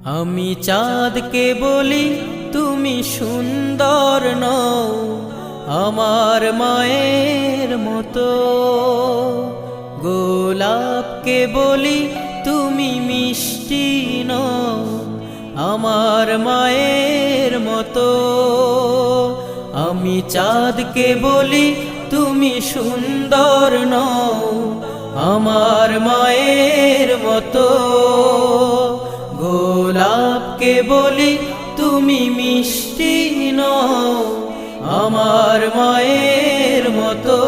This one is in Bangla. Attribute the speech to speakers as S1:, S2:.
S1: আমি চাঁদকে বলি তুমি সুন্দর নও আমার মায়ের মতো, গোলাপকে বলি তুমি মিষ্টি নও আমার মায়ের মতো। আমি চাঁদকে বলি তুমি সুন্দর নও আমার মায়ের মতো, গোলাপকে বলি তুমি মিষ্টি নও আমার মায়ের মতো।